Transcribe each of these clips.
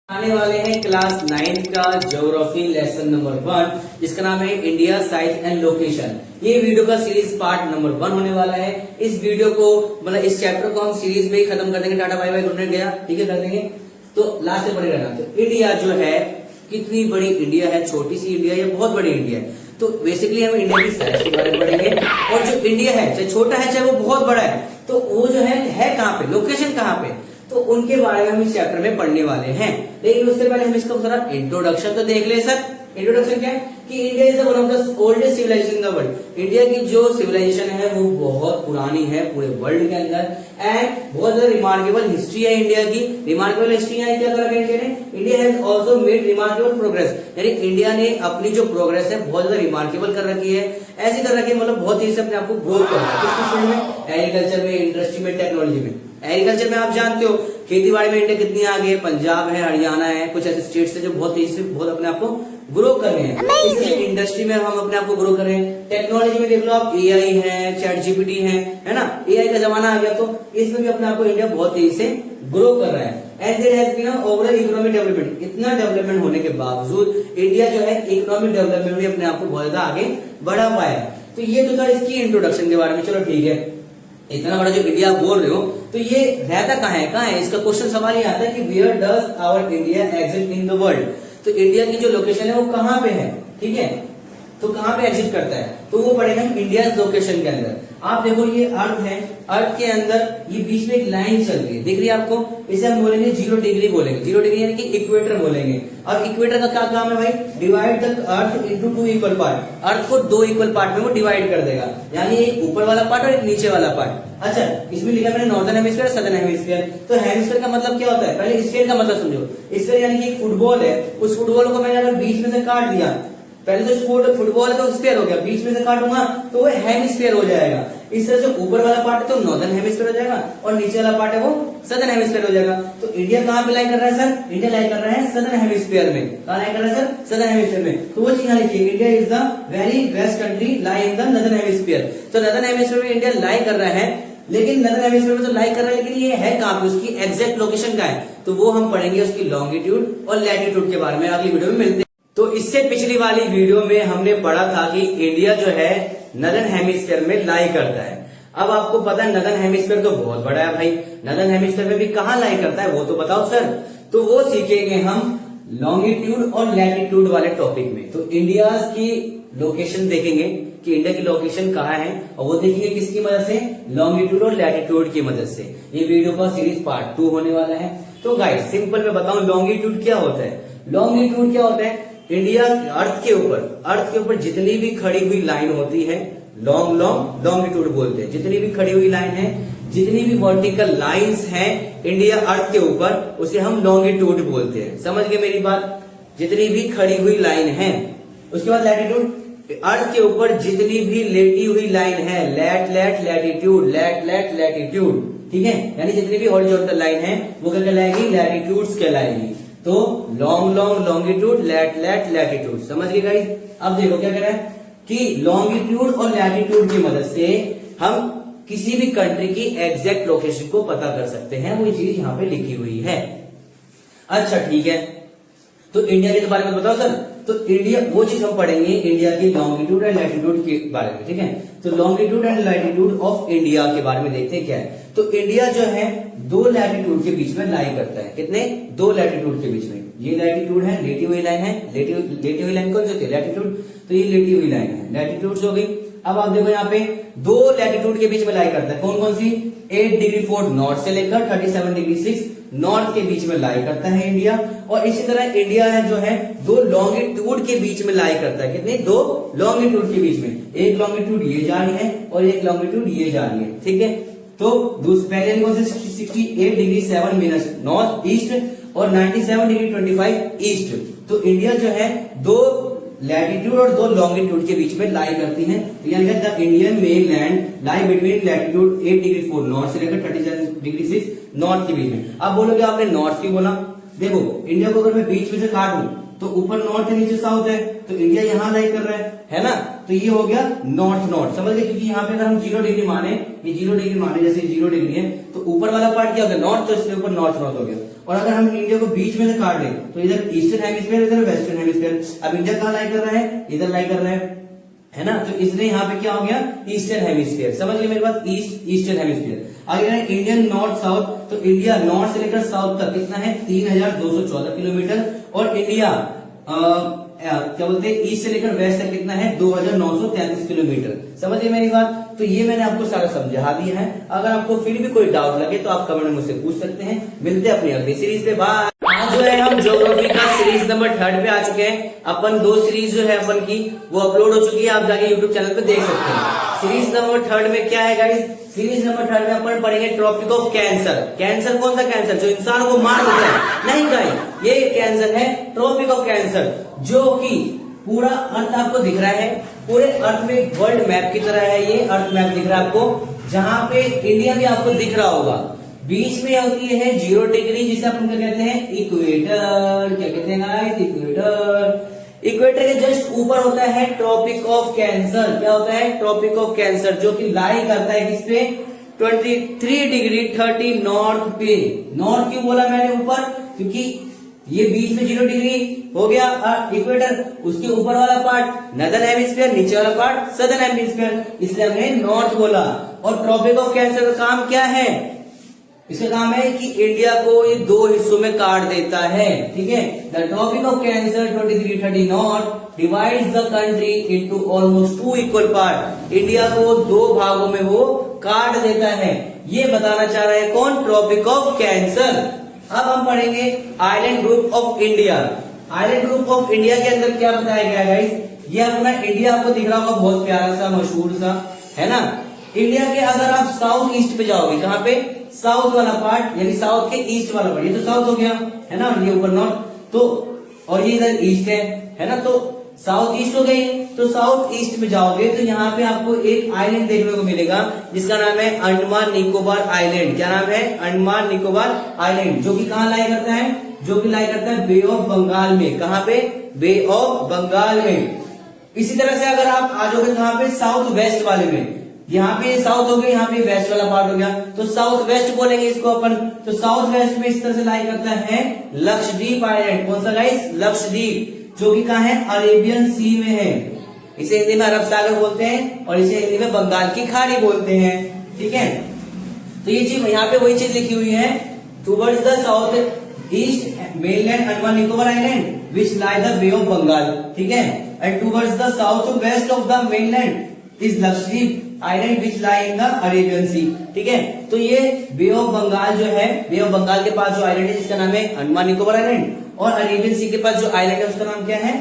आने वाले हैं क्लास 9 का ज्योग्राफी लेसन नंबर 1 जिसका नाम है इंडिया साइज एंड लोकेशन। ये वीडियो का सीरीज पार्ट नंबर 1 होने वाला है। इस वीडियो को मतलब इस चैप्टर को हम सीरीज में ही खत्म कर देंगे। Tata bye bye good night गया, ठीक है, कर देंगे। तो लास्ट से पढ़े रहना। तो इंडिया जो है कितनी बड़ी इंडिया है, छोटी सी इंडिया या बहुत बड़ी इंडिया है। तो बेसिकली हम इंडिया की साइज के बारे में पढ़ेंगे और जो इंडिया है चाहे छोटा है चाहे वो बहुत बड़ा है, तो वो जो है कहाँ पे, लोकेशन कहाँ पे, तो उनके बारे में हम इस चैप्टर में पढ़ने वाले हैं। लेकिन उससे पहले हम इसका थोड़ा इंट्रोडक्शन तो देख ले सर। इंट्रोडक्शन क्या है कि India is one of the oldest civilization in the world. India की जो सिविलाइजेशन है वो बहुत पुरानी है पूरे वर्ल्ड के अंदर एंड बहुत ज्यादा रिमार्केबल हिस्ट्री है इंडिया की। रिमार्केबल हिस्ट्री है, क्या करा इंडिया ने, India has also made remarkable progress, यानी इंडिया ने अपनी जो प्रोग्रेस है बहुत ज्यादा रिमार्केबल कर रखी है। ऐसी कर रखी है मतलब बहुत तेजी से अपने आप को ग्रोथ कर रहा है। किस फील्ड में, एग्रीकल्चर में, इंडस्ट्री में, टेक्नोलॉजी में। एग्रीकल्चर में आप जानते हो खेती बाड़ी में इंडिया कितनी आगे है, पंजाब है, हरियाणा है, कुछ ऐसे स्टेट्स है जो बहुत तेजी से बहुत अपने आप को ग्रो कर रहे हैं। इसलिए इंडस्ट्री में हम अपने आप को ग्रो कर रहे हैं। टेक्नोलॉजी में देख लो आप, एआई है, चैट जीपीटी है ना, एआई का जमाना आ गया, तो इसमें भी अपने आप को इंडिया बहुत तेजी से ग्रो कर रहा है। And there has been overall economic development. इतना डेवलपमेंट होने के बावजूद इंडिया जो है इकोनॉमिक डेवलपमेंट में अपने आप को बहुत ज्यादा आगे बढ़ा पाया। तो ये तो था इसकी इंट्रोडक्शन के बारे में। चलो ठीक है, इतना बड़ा जो इंडिया बोल रहे हो तो ये रहता कहाँ है, इसका क्वेश्चन सवाल ये आता है कि where does our India exist in the world. तो इंडिया की जो लोकेशन है वो कहाँ पे है, ठीक है, तो कहाँ पे एग्जिस्ट करता है, तो वो पड़ेगा इंडिया लोकेशन के अंदर। आप देखो ये अर्थ है, अर्थ के अंदर ये बीच में एक लाइन चल रही है, दिख रही है आपको, इसे हम बोलेंगे 0 डिग्री बोलेंगे। 0 डिग्री यानी कि इक्वेटर बोलेंगे। और इक्वेटर का क्या काम है भाई, divide the earth into 2 equal part. Earth को 2 इक्वल पार्ट में वो डिवाइड कर देगा, यानी एक ऊपर वाला पार्ट और एक नीचे वाला पार्ट। अच्छा, इसमें लिखा मैंने नॉर्दर्न हेमिस्फीयर, सदर्न हेमिस्फीयर। तो हेमिस्फीयर का मतलब क्या होता है, पहले स्फीयर का मतलब समझो। स्फीयर यानी कि एक फुटबॉल है, उस फुटबॉल को मैंने अगर बीच में से काट दिया, पहले तो फुटबॉल है तो स्फीयर हो गया, बीच में से काटूंगा तो वो हेमिस्फीयर हो जाएगा। इस तरह से ऊपर वाला पार्ट है तो नॉर्दर्न हेमिस्फीयर हो जाएगा और नीचे वाला पार्ट है वो सदर्न हेमिस्फीयर हो जाएगा। तो इंडिया कहाँ पे लाई कर रहा है सर, इंडिया लाई कर रहा है सदर्न हेमिस्फीयर में। कहाँ लाई कर रहा है सर, सदर्न हेमिस्फीयर में। तो वो चीज यहाँ लिखिए, India is the very best country lie in the northern hemisphere. तो नॉर्दर्न हेमिस्फीयर में इंडिया लाई कर रहा है, लेकिन नॉर्दर्न हेमिस्फीयर में तो लाई कर रहा है, लेकिन ये है कहाँ पे, उसकी एग्जैक्ट लोकेशन का है, तो वो हम पढ़ेंगे उसकी लॉन्गिट्यूड और लैटिट्यूड के बारे में अगली वीडियो में मिलते हैं। तो इससे पिछली वाली वीडियो में हमने पढ़ा था कि इंडिया जो है नॉर्दर्न हेमिस्फीयर में लाई करता है। अब आपको पता है नॉर्दर्न हेमिस्फीयर तो बहुत बड़ा है भाई, नॉर्दर्न हेमिस्फीयर में भी कहाँ लाई करता है वो तो बताओ सर। तो वो सीखेंगे हम लॉन्गिट्यूड और लैटिट्यूड वाले टॉपिक में। तो इंडिया की लोकेशन देखेंगे कि इंडिया की लोकेशन कहाँ है, और वो देखेंगे किसकी मदद से, लॉन्गिट्यूड और लैटिट्यूड की मदद से। ये वीडियो का सीरीज पार्ट 2 होने वाला है। तो गाइस सिंपल में बताऊं लॉन्गिट्यूड क्या होता है। लॉन्गिट्यूड क्या होता है, इंडिया अर्थ के ऊपर जितनी भी खड़ी हुई लाइन होती है लॉन्गिट्यूड बोलते हैं। जितनी भी खड़ी हुई लाइन है, जितनी भी वर्टिकल लाइंस हैं इंडिया अर्थ के ऊपर, उसे हम लॉन्गिट्यूड बोलते हैं। समझ गए मेरी बात, जितनी भी खड़ी हुई लाइन है। उसके बाद लैटिट्यूड, अर्थ के ऊपर जितनी भी लेटी हुई लाइन है, लैटिट्यूड, लैटिट्यूड, ठीक है, यानी जितनी भी हॉरिजॉन्टल लाइन है वो क्या कहलाएगी, लैटिट्यूड्स कहलाएगी। तो लॉन्गिट्यूड, लैटिट्यूड, समझ गए गाइस। अब देखो क्या कह रहा है कि लॉन्गिट्यूड और लैटिट्यूड की मदद से हम किसी भी कंट्री की एग्जैक्ट लोकेशन को पता कर सकते हैं। वो चीज यहाँ पे लिखी हुई है। अच्छा ठीक है, तो इंडिया के बारे में बताओ सर। तो इंडिया, वो चीज हम पढ़ेंगे इंडिया की लॉन्गिट्यूड एंड लैटिट्यूड के बारे में, ठीक है। तो longitude and latitude of India के बारे में देखते हैं क्या है। तो इंडिया जो है 2 लैटिट्यूड के बीच में लाई करता है। कितने, 2 लैटिट्यूड के बीच में। ये लैटिट्यूड है, लेटी हुई लाइन है, लेटी हुई लाइन कौन सी होती है, लैटिट्यूड। तो ये लेटी हुई लाइन है, लैटिट्यूड हो गई। अब आप देखो यहाँ पे 2 लैटिट्यूड के बीच में लाई करता है। कौन कौन सी, 8 डिग्री 4 नॉर्थ से लेकर 37 डिग्री 6 नॉर्थ के बीच में लाई करता है इंडिया। और इसी तरह इंडिया है जो है 2 लॉन्गिट्यूड के बीच में लाई करता है। कितने, 2 लॉन्गिट्यूड के बीच में। एक लॉन्गिट्यूड ये जा रही है और एक लॉन्गिट्यूड ये जा रही है, ठीक है। तो पहले कौन से 68 डिग्री 7 मिनट नॉर्थ ईस्ट और 97 डिग्री 25 ईस्ट। तो इंडिया जो है 2 लैटिट्यूड और 2 लॉन्गिट्यूड के बीच में लाई करती है। तो यानी the Indian main land lie between latitude 8 degree 4 north से लेकर 37 डिग्री 6 नॉर्थ के बीच में। अब बोलोगे आपने नॉर्थ क्यों बोला, देखो इंडिया को अगर मैं बीच में से काटूं तो ऊपर नॉर्थ है, नीचे साउथ है, तो इंडिया यहाँ लाई कर रहा है ना। तो ये हो गया नॉर्थ, समझ गए, क्योंकि यहाँ पे अगर हम 0 डिग्री माने, ये 0 डिग्री माने, जैसे 0 डिग्री है तो ऊपर वाला पार्ट क्या हो गया, नॉर्थ, तो इसके ऊपर नॉर्थ हो गया। और अगर हम इंडिया को बीच में से काट लें तो इधर ईस्टर्न हेमिस्फीयर, इधर वेस्टर्न हेमिस्फीयर। अब इंडिया कहाँ लाई कर रहा है, इधर लाई कर रहा है ना, तो इसलिए यहाँ पे क्या हो गया, ईस्टर्न हेमिस्फीयर। समझ गए मेरे बात, ईस्टर्न हेमिस्फीयर। आगे इंडियन नॉर्थ साउथ, तो इंडिया नॉर्थ से लेकर साउथ तक कितना है, 3214 किलोमीटर। और इंडिया क्या बोलते हैं, ईस्ट से लेकर वेस्ट तक कितना है, 2933 किलोमीटर। समझिए मेरी बात। तो ये मैंने आपको सारा समझा दिया है। अगर आपको फिर भी कोई डाउट लगे तो आप कमेंट में मुझसे पूछ सकते हैं। मिलते हैं अपनी अगली सीरीज पे। बाय। आज जो है हम ज्योग्राफी का सीरीज नंबर 3 पे आ चुके हैं। अपन 2 सीरीज जो है अपन की वो अपलोड हो चुकी है, आप जाके यूट्यूब चैनल पे देख सकते हैं। सीरीज नंबर 3 में क्या है गाइस, सीरीज नंबर 3 में अपन पढ़ेंगे ट्रॉपिक ऑफ कैंसर। कैंसर कौन सा कैंसर, जो इंसान को मार देता है, नहीं गाइस, ये कैंसर है ट्रॉपिक ऑफ कैंसर, जो कि पूरा अर्थ आपको दिख रहा है। पूरे अर्थ में वर्ल्ड मैप की तरह है, ये अर्थ मैप दिख रहा है आपको, जहां पे इंडिया भी आपको दिख रहा होगा। बीच में होती है 0 डिग्री, जिसे अपन क्या कहते हैं, इक्वेटर। क्या कहते हैं गाइस, इक्वेटर। इक्वेटर के जस्ट ऊपर होता है ट्रॉपिक ऑफ कैंसर। क्या होता है, ट्रॉपिक ऑफ कैंसर, जो कि लाई करता है किस पे, 23 डिग्री 30 नॉर्थ पे। नॉर्थ क्यों बोला मैंने ऊपर, क्योंकि ये बीच में 0 डिग्री हो गया इक्वेटर, उसके ऊपर वाला पार्ट नदर्न हेमिस्फीयर, नीचे वाला पार्ट सदर्न हेमिस्फीयर, इसलिए हमने नॉर्थ बोला। और ट्रॉपिक ऑफ कैंसर का काम क्या है, इसका काम है कि इंडिया को ये 2 हिस्सों में काट देता है। ठीक है, the tropic of cancer 2330 north divides the country into almost 2 equal part. India को 2 भागों में वो काट देता है, ये बताना चाह रहा है कौन, ट्रॉपिक ऑफ कैंसर। अब हम पढ़ेंगे island group of India. Island group of India के अंदर क्या बताया गया है गाइस, ये अपना इंडिया आपको दिख रहा होगा, बहुत प्यारा सा मशहूर सा है ना। इंडिया के अगर आप साउथ ईस्ट पे जाओगे, कहां पे, साउथ वाला पार्ट, यानी साउथ के ईस्ट वाला पार्ट, ये तो साउथ हो गया है ना, ये ऊपर नॉर्थ, तो और ये इधर ईस्ट है ना, तो साउथ ईस्ट हो गई। तो साउथ ईस्ट में जाओगे तो यहाँ पे आपको एक आइलैंड देखने को मिलेगा, जिसका नाम है अंडमान निकोबार आइलैंड। क्या नाम है, अंडमान निकोबार आइलैंड, जो कि कहाँ लाई करता है, जो कि लाई करता है बे ऑफ बंगाल में। कहाँ पे, बे ऑफ बंगाल में। इसी तरह से अगर आप आ जाओगे कहाँ पे, साउथ वेस्ट वाले में, यहाँ पे साउथ हो गया, यहाँ पे वेस्ट वाला पार्ट हो गया, तो साउथ वेस्ट बोलेंगे इसको अपन। तो साउथ वेस्ट में इस तरह से लाई करता है लक्षद्वीप आइलैंड। कौन सा गाइस, लक्षद्वीप, जो कि कहाँ है, अरेबियन सी में है। इसे हिंदी में अरब सागर बोलते हैं और इसे हिंदी में बंगाल की खाड़ी बोलते हैं। ठीक है, तो ये चीज यहाँ पे वही चीज लिखी हुई है, towards the south east mainland Andaman Nicobar island which lie the bay of Bengal. ठीक है, and towards the south west of the mainland is Lakshadweep island which lie in the Arabian sea. ठीक है, तो ये बे ऑफ बंगाल जो है, बे ऑफ बंगाल के पास जो आइलैंड है जिसका नाम है अंडमान निकोबार आइलैंड, और अरेबियन सी के पास जो आइलैंड है उसका नाम क्या है,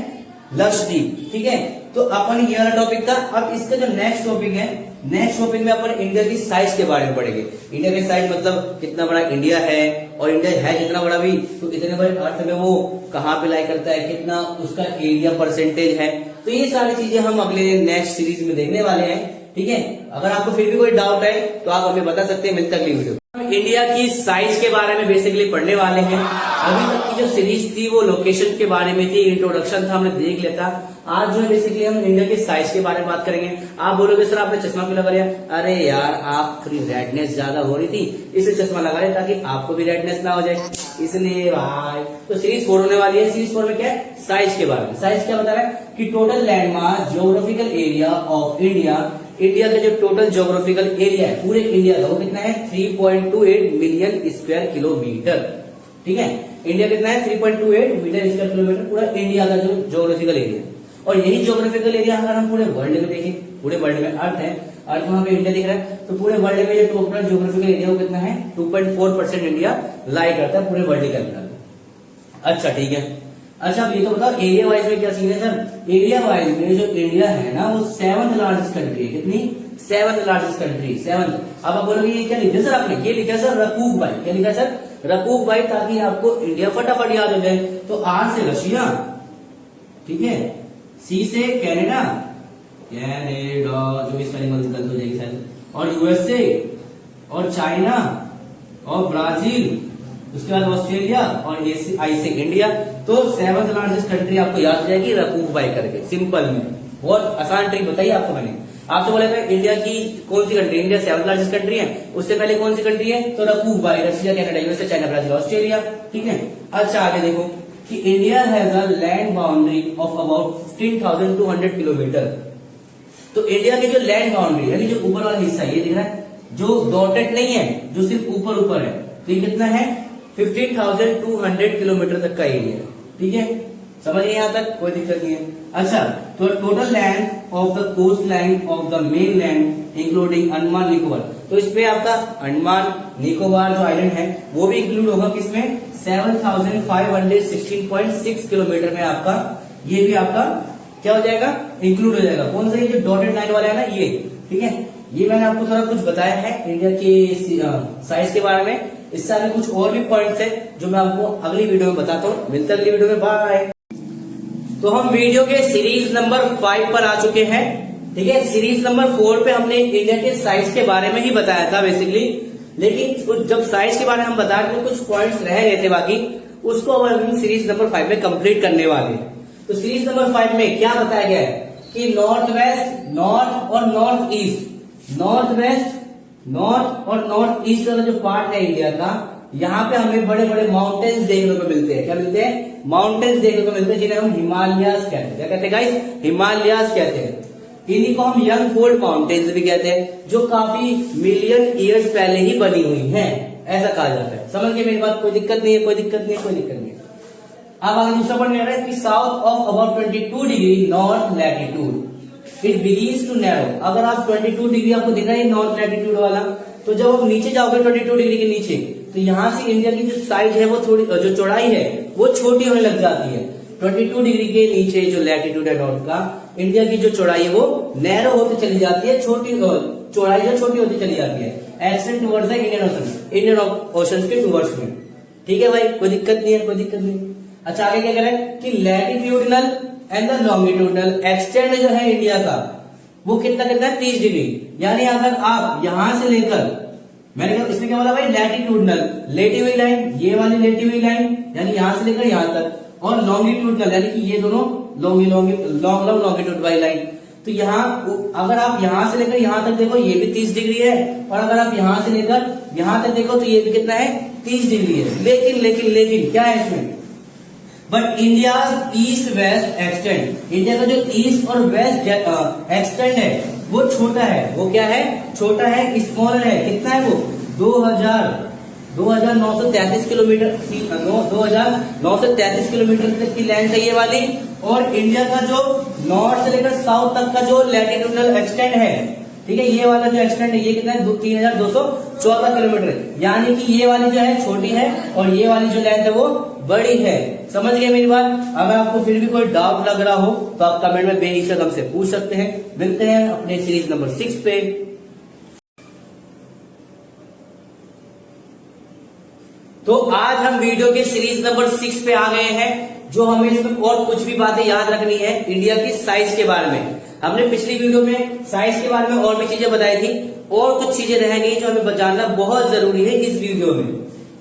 लक्षद्वीप। ठीक है, तो अपन ये वाला टॉपिक था। अब इसका जो नेक्स्ट टॉपिक है, नेक्स्ट टॉपिक में अपन इंडिया की साइज के बारे में पढ़ेंगे। इंडिया की साइज मतलब कितना बड़ा इंडिया है, और इंडिया है जितना बड़ा भी, तो इतने बड़े अर्थ में वो कहाँ पे लाई करता है, कितना उसका एरिया परसेंटेज है। तो ये सारी चीजें हम अगले नेक्स्ट सीरीज में देखने वाले हैं। ठीक है, अगर आपको फिर भी कोई डाउट है तो आप हमें बता सकते हैं। मिलता अगली वीडियो। इंडिया की साइज के बारे में बेसिकली पढ़ने वाले हैं। अभी तक की जो सीरीज थी वो लोकेशन के बारे में थी, इंट्रोडक्शन था, हमने देख लिया था। आज जो है बेसिकली हम इंडिया की साइज के बारे में बात करेंगे। आप बोलोगे सर आपने चश्मा क्यों लगा लिया, अरे यार आप थोड़ी रेडनेस ज्यादा हो रही थी, इसलिए चश्मा लगा लिया ताकि आपको भी रेडनेस ना हो जाए, इसलिए भाई। तो सीरीज 4 होने वाली है। सीरीज 4 में क्या है, साइज के बारे में। साइज क्या बता रहा है कि total land mass geographical area of India, India का जो टोटल ज्योग्राफिकल एरिया है पूरे इंडिया का, वो कितना है, 3.28 मिलियन स्क्वायर किलोमीटर। ठीक है, इंडिया कितना है, 3.28 मिलियन स्क्वायर किलोमीटर पूरा इंडिया का जो ज्योग्राफिकल एरिया। और यही ज्योग्राफिकल एरिया अगर हम पूरे वर्ल्ड में देखें, पूरे वर्ल्ड में अर्थ है, अर्थ वहां पे इंडिया दिख रहा है, तो पूरे वर्ल्ड में जो टोटल ज्योग्राफिकल एरिया वो कितना है, 2.4% इंडिया लाई करता है पूरे वर्ल्ड के अंदर। अच्छा ठीक है, अच्छा ये तो बताओ एरिया वाइज में क्या सीन है सर। एरिया वाइज में जो इंडिया है ना वो 7th लार्जेस्ट कंट्री है। कितनी, 7th लार्जेस्ट कंट्री, 7th। अब आप बोलोगे ये क्या लिखा सर आपने, ये लिखा सर रकूक बाई। क्या लिखा सर, रकूक बाई, ताकि आपको इंडिया फटाफट याद हो जाए। तो आर से रशिया, ठीक है, सी से कनाडा, जो भी स्पेलिंग गलत हो जाएगी शायद, और यूएसए, और चाइना, और ब्राजील, उसके बाद ऑस्ट्रेलिया, और आई से इंडिया। तो 7th लार्जेस्ट कंट्री आपको याद हो जाएगी रकूक बाई करके, सिंपल में। बहुत आसान ट्रिक बताइए आपको मैंने। आपसे बोला था इंडिया की कौन सी country, India 7th largest country है, उससे पहले कौन सी कंट्री है, तो रखू भाई Russia, Canada, USA, China, Brazil, Australia, ठीक है। अच्छा आगे देखो कि India has a land boundary of about 15,200 kilometre. तो इंडिया की जो लैंड बाउंड्री यानी जो ऊपर वाला हिस्सा ये दिख रहा है, जो डॉटेड नहीं है, जो सिर्फ ऊपर ऊपर है, तो ये कितना है 15,200 किलोमीटर तक का एरिया, ठीक है। समझ गए यहाँ तक, कोई दिक्कत नहीं है। अच्छा तो total length of the coast line of the main land including Andaman Nicobar, तो इसमें आपका अंडमान निकोबार जो आइलैंड है वो भी इंक्लूड होगा किसमें, 7,516.6 किलोमीटर में आपका ये भी आपका क्या हो जाएगा, इंक्लूड हो जाएगा। कौन सा, ये जो डॉटेड लाइन वाला है ना ये, ठीक है। ये मैंने आपको थोड़ा कुछ बताया है इंडिया के साइज के बारे में। इससे आगे कुछ और भी पॉइंट्स है जो मैं आपको अगली वीडियो में बताता हूँ। मिलते हैं अगली वीडियो में, बाय। तो हम वीडियो के सीरीज नंबर 5 पर आ चुके हैं, ठीक है। सीरीज नंबर 4 पे हमने इंडिया के साइज के बारे में ही बताया था बेसिकली, लेकिन जब साइज के बारे में हम बता रहे थे कुछ पॉइंट्स रह गए थे बाकी, उसको अब हम सीरीज नंबर 5 में कंप्लीट करने वाले। तो सीरीज नंबर 5 में क्या बताया गया है कि नॉर्थ वेस्ट, नॉर्थ और north east, north west, north और नॉर्थ ईस्ट वाला जो पार्ट है इंडिया का, यहाँ पे हमें बड़े बड़े माउंटेन्स देखने को मिलते हैं। क्या मिलते हैं, माउंटेन्स देखने को मिलते हैं, जिन्हें हम हिमालयास कहते हैं। क्या कहते हैं गाइस, हिमालयास कहते हैं। इन्हीं को हम यंग फोल्ड माउंटेन्स भी कहते हैं, जो काफी मिलियन ईयर्स पहले ही बनी हुई हैं, ऐसा कहा जाता है। समझ गए मेरी बात, कोई दिक्कत नहीं है, कोई दिक्कत नहीं है, कोई दिक्कत नहीं है। अब आगे दूसरा पॉइंट कह रहा है कि south of about 22 degree north latitude it begins to narrow. अगर आप 22 डिग्री आपको दिख रहा है नॉर्थ लैटिट्यूड वाला, तो जब आप नीचे जाओगे 22 डिग्री के नीचे, तो यहाँ से इंडिया की जो साइज है वो थोड़ी, जो चौड़ाई है वो छोटी होने लग जाती है। 22 डिग्री के नीचे जो लैटिट्यूड है नॉर्थ का, इंडिया की जो चौड़ाई है वो नैरो होती चली जाती है, छोटी चौड़ाई जो छोटी होती चली जाती है, extend towards the Indian ocean, Indian ocean के टुवर्ड्स में, ठीक है भाई, कोई दिक्कत नहीं है, कोई दिक्कत नहीं। अच्छा आगे क्या कह रहा है कि latitudinal and the longitudinal extend जो है इंडिया का वो कितना कितना है 30 डिग्री। यानी अगर आप यहां से लेकर, मैंने कहा इसमें क्या बोला भाई, लैटिट्यूडनल लेटी हुई लाइन, ये वाली लेटी हुई लाइन यानी यहां से लेकर यहां तक, और लॉन्गिट्यूडनल यानी कि ये दोनों लॉन्ग लॉन्गिट्यूड वाली लाइन। तो यहाँ अगर आप यहां से लेकर यहां तक देखो ये भी 30 डिग्री है, और अगर आप यहां से लेकर यहां तक देखो तो ये भी कितना है 30 डिग्री है। लेकिन लेकिन लेकिन क्या है इसमें, but India east west extend, India का जो ईस्ट और वेस्ट एक्सटेंड है वो छोटा है। वो क्या है, छोटा है, स्मॉलर है। कितना है वो 2,933 किलोमीटर, 2,933 किलोमीटर तक की लैंड है ये वाली। और इंडिया का जो नॉर्थ से लेकर साउथ तक का जो लैटिट्यूडनल एक्सटेंड है, ठीक है, ये वाला जो एक्सटेंड है ये कितना है 3,214 किलोमीटर। यानी कि ये वाली जो है छोटी है और ये वाली जो लेंथ है वो बड़ी है। समझ गए मेरी बात। अगर आपको फिर भी कोई डाउट लग रहा हो तो आप कमेंट में बेहिचक हमसे पूछ सकते हैं। मिलते हैं अपने सीरीज नंबर 6 पे। तो आज हम वीडियो के सीरीज नंबर 6 पे आ गए हैं, जो हमें इसमें और कुछ भी बातें याद रखनी है इंडिया की साइज के बारे में। हमने पिछली वीडियो में साइज के बारे में और भी चीजें बताई थी, और कुछ चीजें रह गई जो हमें जानना बहुत जरूरी है इस वीडियो में।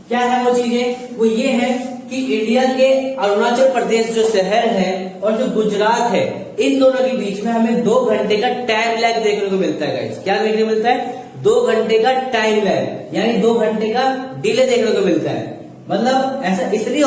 क्या है वो चीजें, वो ये है कि इंडिया के अरुणाचल प्रदेश जो शहर है और जो गुजरात है, इन दोनों के बीच में हमें 2 घंटे का टाइम लैग देखने को मिलता है गाइस। क्या देखने को मिलता है, 2 घंटे का टाइम लैग, यानी 2 घंटे का डिले देखने को मिलता है। मतलब ऐसा इसलिए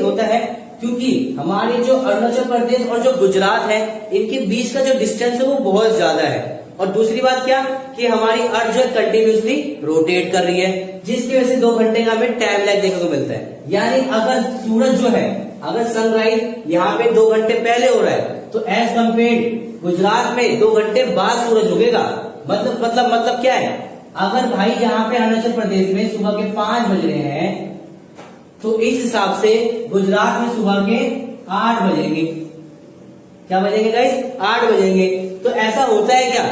होता है क्योंकि हमारे जो अरुणाचल प्रदेश और जो गुजरात है, इनके बीच का जो डिस्टेंस है वो बहुत ज्यादा है। और दूसरी बात क्या कि हमारी अर्थ जो है कंटिन्यूसली रोटेट कर रही है, जिसकी वजह से 2 घंटे का हमें टाइम लैग देखने को मिलता है। यानी अगर सूरज जो है, अगर सनराइज यहाँ पे 2 घंटे पहले हो रहा है, तो एज कम्पेयर गुजरात में 2 घंटे बाद सूरज उगेगा। मतलब क्या है, अगर भाई यहाँ पे अरुणाचल प्रदेश में सुबह के 5 बज रहे हैं, तो इस हिसाब से गुजरात में सुबह के 8 बजेंगे। क्या बजेंगे गाइस, 8 बजेंगे। तो ऐसा होता है क्या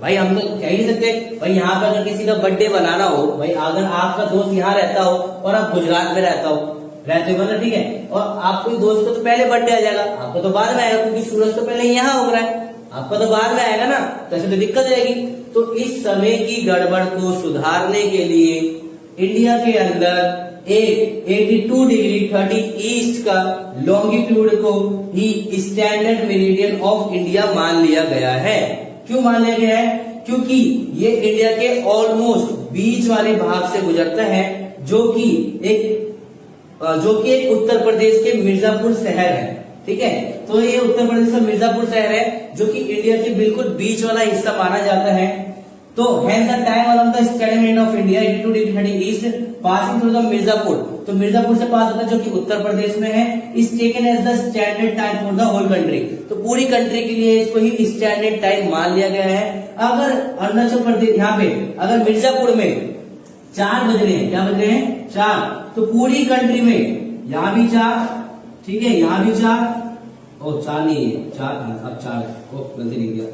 भाई, हम तो कह ही नहीं सकते भाई। यहाँ पर अगर किसी का बर्थडे बनाना हो भाई, अगर आपका दोस्त यहाँ रहता हो और आप गुजरात में रहते हो ना, ठीक है, और आपके दोस्त को तो पहले बर्थडे आ जाएगा, आपको तो बाद में आएगा, क्योंकि सूरज तो पहले यहाँ उग रहा है, आपका तो बाद में आएगा ना, तो ऐसे तो दिक्कत रहेगी। तो इस समय की गड़बड़ को सुधारने के लिए इंडिया के अंदर एक 82 डिग्री 30 ईस्ट का लॉन्गिट्यूड को ही स्टैंडर्ड मेरिडियन ऑफ इंडिया मान लिया गया है। क्यों मान लिया गया है? क्योंकि ये इंडिया के ऑलमोस्ट बीच वाले भाग से गुजरता है, जो कि एक उत्तर प्रदेश के मिर्जापुर शहर है। ठीक है, तो ये उत्तर प्रदेश का मिर्जापुर शहर है जो कि इंडिया के बिल्कुल बीच वाला हिस्सा माना जाता है। तो hence the time along the standard meridian of India 82 degree 30 east passing through the Mirzapur, तो मिर्जापुर से पास होता है जो कि उत्तर प्रदेश में है, is taken as the standard time for the whole country। तो पूरी कंट्री के लिए इसको ही स्टैंडर्ड टाइम मान लिया गया है। अगर अरुणाचल प्रदेश यहाँ पे अगर मिर्जापुर में 4 बज रहे हैं, क्या बज रहे हैं? 4, तो पूरी कंट्री में यहाँ भी 4, ठीक है, यहाँ भी 4, ओ 4 नहीं है, 4 अब 4 को गलती नहीं किया,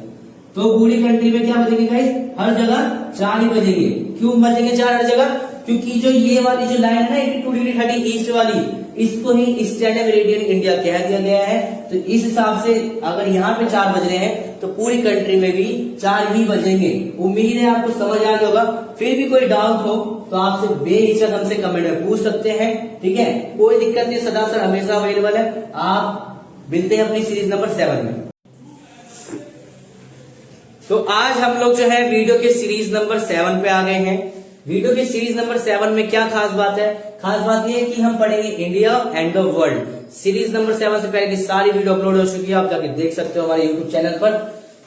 तो पूरी कंट्री में क्या बजेंगे गाइस? हर जगह 4 ही बजेंगे। क्यों बजेंगे 4 हर जगह? क्योंकि जो ये वाली जो लाइन है ना 82 डिग्री 30 ईस्ट वाली, इसको ही स्टैंडर्ड मेरिडियन इंडिया कह दिया गया है। तो इस हिसाब से अगर यहाँ पे 4 बज रहे हैं तो पूरी कंट्री में भी 4 ही बजेंगे। उम्मीद है आपको समझ आ गया होगा। फिर भी कोई डाउट हो तो आपसे बेहिचक हमसे कमेंट में पूछ सकते हैं। ठीक है, कोई दिक्कत नहीं, सदा सर हमेशा अवेलेबल है। आप मिलते हैं अपनी सीरीज नंबर 7 में। तो आज हम लोग जो है वीडियो के सीरीज नंबर 7 पे आ गए हैं। वीडियो के सीरीज नंबर 7 में क्या खास बात है? खास बात ये है कि हम पढ़ेंगे India and the world. Series number 7 से पहले की सारी वीडियो अपलोड हो चुकी है, आप जाके देख सकते हो हमारे यूट्यूब चैनल पर।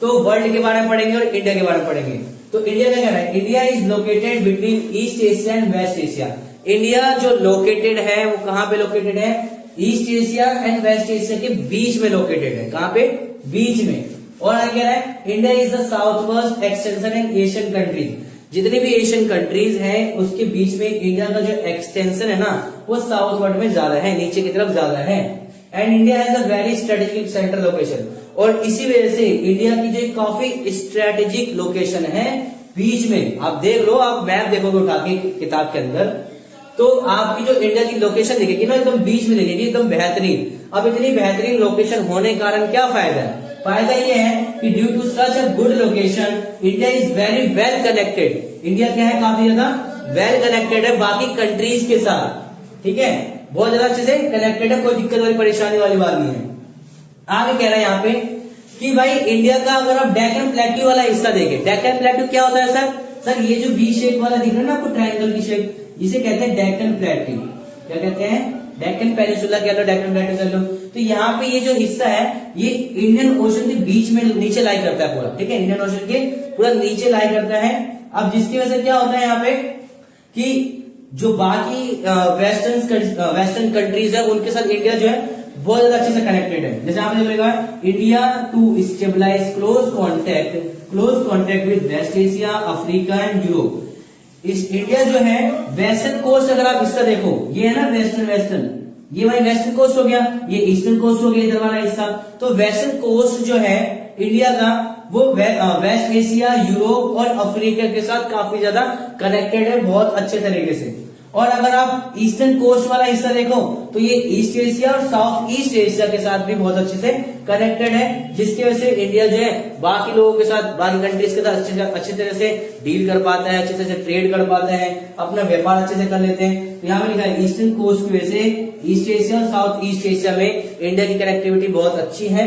तो वर्ल्ड के बारे में पढ़ेंगे और इंडिया के बारे में पढ़ेंगे। तो इंडिया का क्या है? India is located between east Asia and west Asia. India जो लोकेटेड है वो कहाँ पे लोकेटेड है? East Asia and west Asia के बीच में लोकेटेड है। कहाँ पे? बीच में। और आगे कह रहा है India is the south waste extension in Asian countries. जितनी भी एशियन कंट्रीज हैं उसके बीच में इंडिया का जो एक्सटेंशन है ना वो साउथ वर्ड में ज्यादा है, नीचे की तरफ ज्यादा है। And India has a very strategic central location, और इसी वजह से इंडिया की जो काफी स्ट्रेटेजिक लोकेशन है बीच में। आप देख लो, आप मैप देखोगे उठा के किताब के अंदर, तो आपकी जो इंडिया की लोकेशन दिखेगी ना एकदम बीच में दिखेगी, एकदम बेहतरीन। अब इतनी बेहतरीन लोकेशन होने के कारण क्या फायदा है? फायदा ये है कि due to such a good location India is very well connected. India क्या है? काफी ज्यादा वेल कनेक्टेड है बाकी कंट्रीज के साथ। ठीक है, बहुत ज्यादा अच्छे से कनेक्टेड है, कोई दिक्कत वाली परेशानी वाली बात नहीं है। आगे कह रहा है यहाँ पे कि भाई इंडिया का अगर आप डेक्कन प्लेट्यू वाला हिस्सा देखें, डेक्कन प्लेट्यू क्या होता है सर? सर ये जो बी शेप वाला दिख रहा है ना आपको, ट्रायंगल की शेप, इसे कहते हैं डेक्कन प्लेट्यू। क्या कहते हैं? डेक्कन पेनिनसुला कह लो, डेक्कन प्लेट्यू कह लो। तो यहाँ पे ये जो हिस्सा है ये इंडियन ओशन के बीच में नीचे लाई करता है पूरा। ठीक है, इंडियन ओशन के पूरा नीचे लाई करता है। अब जिसकी वजह से क्या होता है यहाँ पे कि जो बाकी वेस्टर्न कंट्रीज है उनके साथ इंडिया जो है बहुत ज्यादा अच्छे से कनेक्टेड है। जैसे आपने बोलेगा India to stabilize close contact with west Asia, Africa and Europe. इस इंडिया जो है वेस्टर्न कोस्ट, अगर आप हिस्सा देखो, ये है ना वेस्टर्न, ये भाई वेस्टर्न कोस्ट हो गया, ये ईस्टर्न कोस्ट हो गया इधर वाला हिस्सा। तो वेस्टर्न कोस्ट जो है इंडिया का वो वेस्ट एशिया, यूरोप और अफ्रीका के साथ काफी ज्यादा कनेक्टेड है बहुत अच्छे तरीके से। और अगर आप ईस्टर्न कोस्ट वाला हिस्सा देखो तो ये ईस्ट एशिया और साउथ ईस्ट एशिया के साथ भी बहुत अच्छे से कनेक्टेड है, जिसकी वजह से इंडिया जो है बाकी लोगों के साथ, बाकी कंट्रीज के साथ अच्छी तरह से डील कर पाता है, अच्छे तरह से ट्रेड कर पाता है, अपना व्यापार अच्छे से कर लेते हैं। तो यहाँ पे लिखा है ईस्टर्न कोस्ट की वजह से ईस्ट एशिया और साउथ ईस्ट एशिया में इंडिया की कनेक्टिविटी बहुत अच्छी है।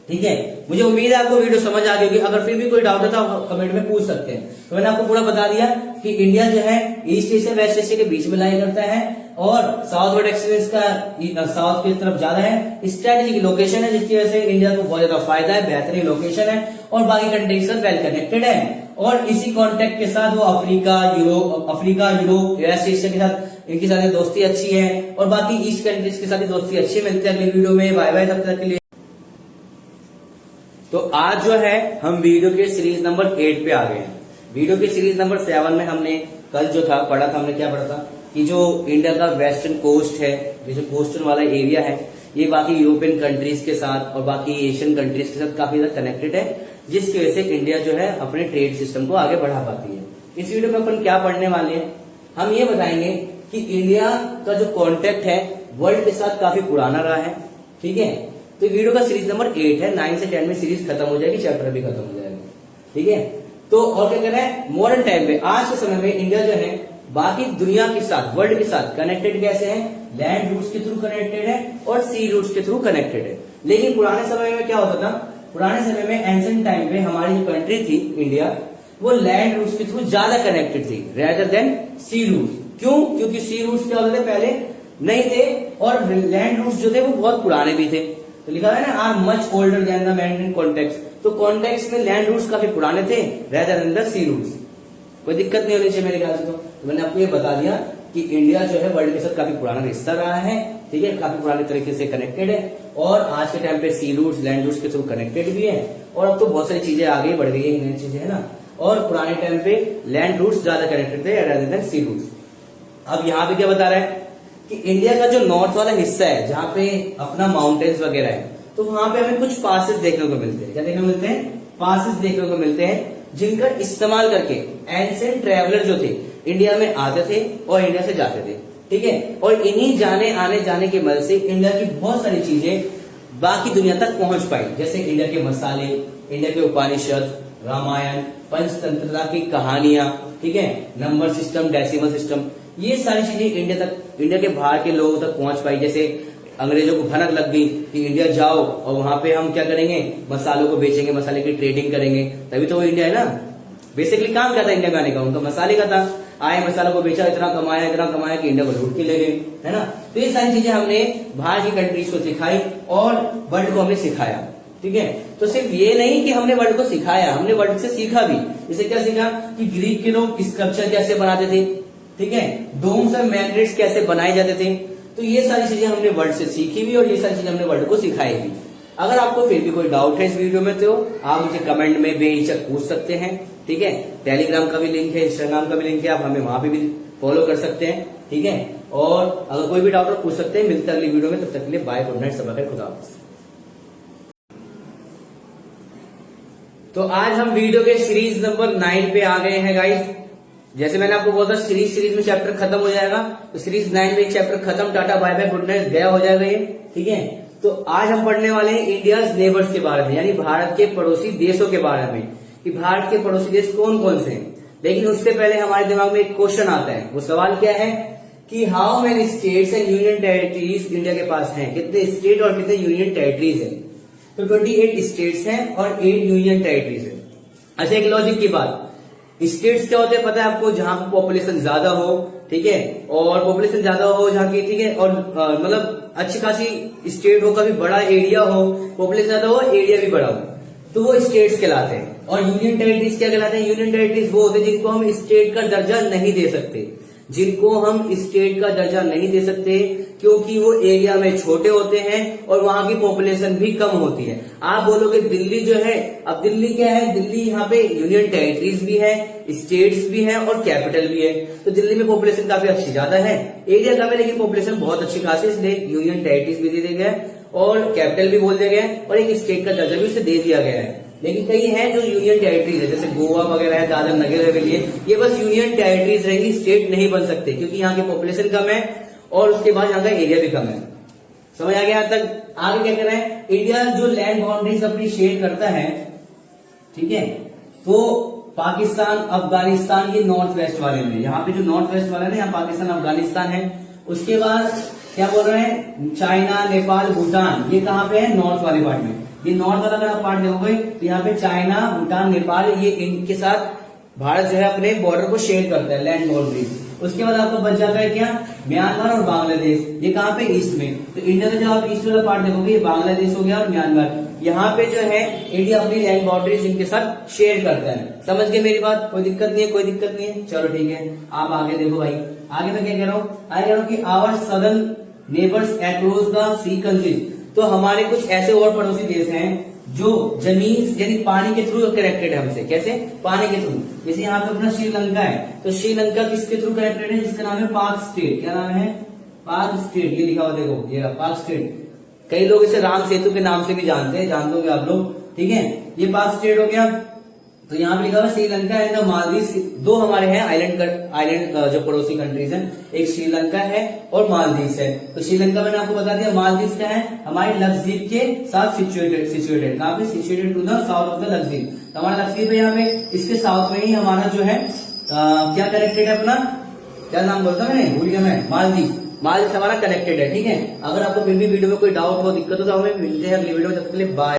ठीक है, मुझे उम्मीद है आपको वीडियो समझ आ गई होगी। अगर फिर भी कोई डाउट है तो आप कमेंट में पूछ सकते हैं। तो मैंने आपको पूरा बता दिया कि इंडिया जो है ईस्ट एशिया वेस्ट एशिया के बीच में लाई करता है और साउथ वर्ड एक्सपीरियंस का साउथ की तरफ ज्यादा है। स्ट्रेटेजिक लोकेशन है जिसकी वजह से इंडिया को बहुत ज्यादा फायदा है, बेहतरीन लोकेशन है और बाकी कंट्री के साथ वेल कनेक्टेड है। और इसी कॉन्टेक्ट के साथ वो अफ्रीका, यूरोप, वेस्ट एशिया के साथ इनके साथ दोस्ती अच्छी है और बाकी ईस्ट कंट्रीज के साथ दोस्ती अच्छी मिलती है। अगली वीडियो में बाय बाय, तब तक के लिए। तो आज जो है हम वीडियो के सीरीज नंबर 8 पे आ गए हैं। वीडियो के सीरीज नंबर 7 में हमने कल जो था पढ़ा था, हमने क्या पढ़ा था कि जो इंडिया का वेस्टर्न कोस्ट है, ये जो कोस्टल वाला एरिया है, ये बाकी यूरोपियन कंट्रीज के साथ और बाकी एशियन कंट्रीज के साथ काफी ज्यादा कनेक्टेड है, जिसकी वजह से इंडिया जो है अपने ट्रेड सिस्टम को आगे बढ़ा पाती है। इस वीडियो में अपन क्या पढ़ने वाले हैं, हम ये बताएंगे कि इंडिया का जो कॉन्टेक्ट है वर्ल्ड के साथ काफी पुराना रहा है। ठीक है, तो वीडियो का सीरीज नंबर 8 है, 9 से 10 में सीरीज खत्म हो जाएगी, चैप्टर भी खत्म हो जाएगा। ठीक है, तो और क्या कर रहा है, मॉडर्न टाइम में आज के समय में इंडिया जो है बाकी दुनिया के साथ, वर्ल्ड के साथ कनेक्टेड कैसे है? लैंड रूट्स के थ्रू कनेक्टेड है और सी रूट्स के थ्रू कनेक्टेड है। लेकिन पुराने समय में क्या होता था? पुराने समय में एंशिएंट टाइम पे हमारी जो कंट्री थी इंडिया, वो लैंड रूट्स के थ्रू ज्यादा कनेक्टेड थी रेदर देन सी रूट्स। क्यों? क्योंकि सी रूट्स क्या होते थे? पहले नहीं थे और लैंड रूट्स जो थे वो बहुत पुराने भी थे। तो लिखा है ना, are much older than the man in context. तो कॉन्टेक्स्ट में लैंड रूट्स काफी पुराने थे rather than the sea routes. कोई दिक्कत नहीं होनी चाहिए मेरे ख्याल से। तो मैंने आपको ये बता दिया कि इंडिया जो है वर्ल्ड के साथ काफी पुराना रिश्ता रहा है, ठीक है, काफी पुराने तरीके से कनेक्टेड है और आज के टाइम पे सी रूट्स, लैंड रूट्स के थ्रू कनेक्टेड भी है। और अब तो बहुत सारी चीजें आगे बढ़ गई है, नई चीजें है ना। और पुराने टाइम पे लैंड रूट्स ज्यादा कनेक्टेड थे रेदर देन सी रूट्स। अब यहाँ पे क्या बता रहा है कि इंडिया का जो नॉर्थ वाला हिस्सा है, जहाँ पे अपना माउंटेन्स वगैरह है, तो वहां पे हमें कुछ पासेस देखने को मिलते हैं। क्या देखने को मिलते हैं? पासेस देखने को मिलते हैं, जिनका इस्तेमाल करके एंशिएंट ट्रैवलर जो थे इंडिया में आते थे और इंडिया से जाते थे, ठीक है। और इन्हीं जाने आने जाने के मदद से इंडिया की बहुत सारी चीजें बाकी दुनिया तक पहुंच पाई, जैसे इंडिया के मसाले, इंडिया के उपनिषद, रामायण, पंचतंत्रता की कहानियां, ठीक है, नंबर सिस्टम, डेसिमल सिस्टम, ये सारी चीजें इंडिया तक, इंडिया के बाहर के लोगों तक पहुंच पाई। जैसे अंग्रेजों को भनक लग गई कि इंडिया जाओ और वहां पे हम क्या करेंगे? मसालों को बेचेंगे, मसाले की ट्रेडिंग करेंगे, तभी तो वो इंडिया है ना। बेसिकली काम क्या था इंडिया में आने का? उनका मसाले का था। आए, मसालों को बेचा, इतना कमाया कि इंडिया को लूट के ले गए, है ना। तो ये सारी चीजें हमने बाहर की कंट्रीज को सिखाई और वर्ल्ड को हमने सिखाया, ठीक है। तो सिर्फ ये नहीं कि हमने वर्ल्ड को सिखाया, हमने वर्ल्ड से सीखा भी। जैसे क्या सीखा कि ग्रीक के लोग स्कल्पचर कैसे बनाते थे, ठीक है, डोम्स और मैग्नेट्स कैसे बनाए जाते थे। तो ये सारी चीजें हमने वर्ल्ड से सीखी भी और ये सारी चीजें हमने वर्ल्ड को सिखाई भी। अगर आपको फिर भी कोई डाउट है इस वीडियो में तो आप मुझे कमेंट में बेहिचक पूछ सकते हैं, ठीक है। टेलीग्राम का भी लिंक है, इंस्टाग्राम का भी लिंक है, आप हमें वहां पे भी फॉलो कर सकते हैं, ठीक है। और अगर कोई भी डाउट हो पूछ सकते हैं। मिलते हैं अगली वीडियो में, तब तक के लिए बाय, गुड नाइट, सबा खैर, खुदा हाफिज़। तो आज हम वीडियो के सीरीज नंबर 9 पे आ गए हैं गाइस। जैसे मैंने आपको बोला था सीरीज में चैप्टर खत्म हो जाएगा, तो सीरीज 9 में एक चैप्टर खत्म, tata bye bye good night गया हो जाएगा ये, ठीक है। तो आज हम पढ़ने वाले हैं इंडियाज नेबर्स के बारे में, यानी भारत के पड़ोसी देशों के बारे में, कि भारत के पड़ोसी देश कौन कौन से हैं। लेकिन उससे पहले हमारे दिमाग में एक क्वेश्चन आता है। वो सवाल क्या है कि how many states and union territories India के पास हैं? कितने स्टेट और कितने यूनियन टेरिटरीज हैं? तो 28 स्टेट्स हैं और 8 यूनियन टेरिटरीज है। अच्छा, एक लॉजिक की बात, स्टेट्स क्या होते हैं पता है आपको? जहां पर पॉपुलेशन ज्यादा हो, ठीक है, और पॉपुलेशन ज्यादा हो जहां की, ठीक है, और मतलब अच्छी खासी स्टेट हो, काफी बड़ा एरिया हो, पॉपुलेशन ज्यादा हो, एरिया भी बड़ा हो, तो वो स्टेट्स कहलाते हैं। और यूनियन टेरिटरीज क्या कहलाते हैं? यूनियन टेरिटरीज वो होते हैं जिनको हम स्टेट का दर्जा नहीं दे सकते, जिनको हम स्टेट का दर्जा नहीं दे सकते क्योंकि वो एरिया में छोटे होते हैं और वहां की पॉपुलेशन भी कम होती है। आप बोलोगे दिल्ली जो है, अब दिल्ली क्या है? दिल्ली यहाँ पे यूनियन टेरिटरीज भी है, स्टेट्स भी है और कैपिटल भी है। तो दिल्ली में पॉपुलेशन काफी अच्छी ज्यादा है, एरिया कम है लेकिन पॉपुलेशन बहुत अच्छी खासी, इसलिए यूनियन टेरिटरीज भी दे दिया गया और कैपिटल भी बोल दिया गया और एक स्टेट का दर्जा भी उसे दे दिया गया है। लेकिन कई हैं जो यूनियन टेरिटरीज है, जैसे गोवा वगैरह है, दादर नगर हवेली है, ये बस यूनियन टेरिटरीज रहेंगी, स्टेट नहीं बन सकते क्योंकि यहाँ की पॉपुलेशन कम है और उसके बाद यहाँ का एरिया भी कम है। समझ आ गया? तक आगे क्या कर रहे हैं? इंडिया जो लैंड बाउंड्रीज अपनी शेयर करता है, ठीक है, तो पाकिस्तान, अफगानिस्तान, ये नॉर्थ वेस्ट वाले में, यहाँ पे जो नॉर्थ वेस्ट वाला है ना, यहाँ पाकिस्तान अफगानिस्तान है। उसके बाद क्या बोल रहे हैं? चाइना, नेपाल, भूटान, ये कहाँ पे है? नॉर्थ वाले पार्ट में। ये नॉर्थ वाला अगर आप पार्ट देखोगे तो यहाँ पे चाइना, भूटान, नेपाल, ये इनके साथ भारत जो है अपने बॉर्डर को शेयर करता है, लैंड बाउंड्रीज। उसके बाद आपको बच जाता है क्या? म्यांमार और बांग्लादेश, ये कहाँ पे? ईस्ट में। तो इंडिया का जब आप ईस्ट वाला पार्ट देखोगे, ये बांग्लादेश हो गया और म्यांमार, यहाँ पे जो है इंडिया अपनी लैंड बाउंड्रीज इनके साथ शेयर करता है। समझ गए मेरी बात? कोई दिक्कत नहीं है, कोई दिक्कत नहीं है, चलो ठीक है। आप आगे देखो भाई, आगे मैं क्या कह रहा हूँ? आगे कह रहा हूँ कि our southern neighbours across the sea countries, तो हमारे कुछ ऐसे और पड़ोसी देश हैं जो जमीन यानी पानी के थ्रू कनेक्टेड है हमसे। कैसे? पानी के थ्रू। जैसे यहाँ पे अपना श्रीलंका है, तो श्रीलंका किसके थ्रू कनेक्टेड है? जिसका नाम है पाक स्टेट। क्या नाम है? पाक स्टेट, ये लिखा हुआ देखो, ये पाक स्टेट। कई लोग इसे राम सेतु के नाम से भी जानते हैं, जानते होंगे आप लोग, ठीक है। ये पाक स्टेट हो गया। तो यहाँ पे लिखा हुआ श्रीलंका एंड मालदीव, दो हमारे हैं आइलैंड जो पड़ोसी कंट्रीज हैं, एक श्रीलंका है और मालदीव है। तो श्रीलंका मैंने आपको बता दिया, मालदीव क्या है? हमारे लक्षद्वीप के साथ सिचुएटेड, कहाँ पे? Situated to the south of the Lakshadweep. तो हमारा लक्षद्वीप है यहाँ पे, इसके साउथ में ही हमारा जो है क्या कनेक्टेड है? अपना क्या नाम बोलता मैंने, भूल गया मैं, मालदीव। मालदीव हमारा कनेक्टेड है, ठीक है। अगर आपको फिर भी वीडियो में कोई डाउट हो, दिक्कत हो, तो हमें मिलते हैं अगली वीडियो में, तब तक के लिए बाय।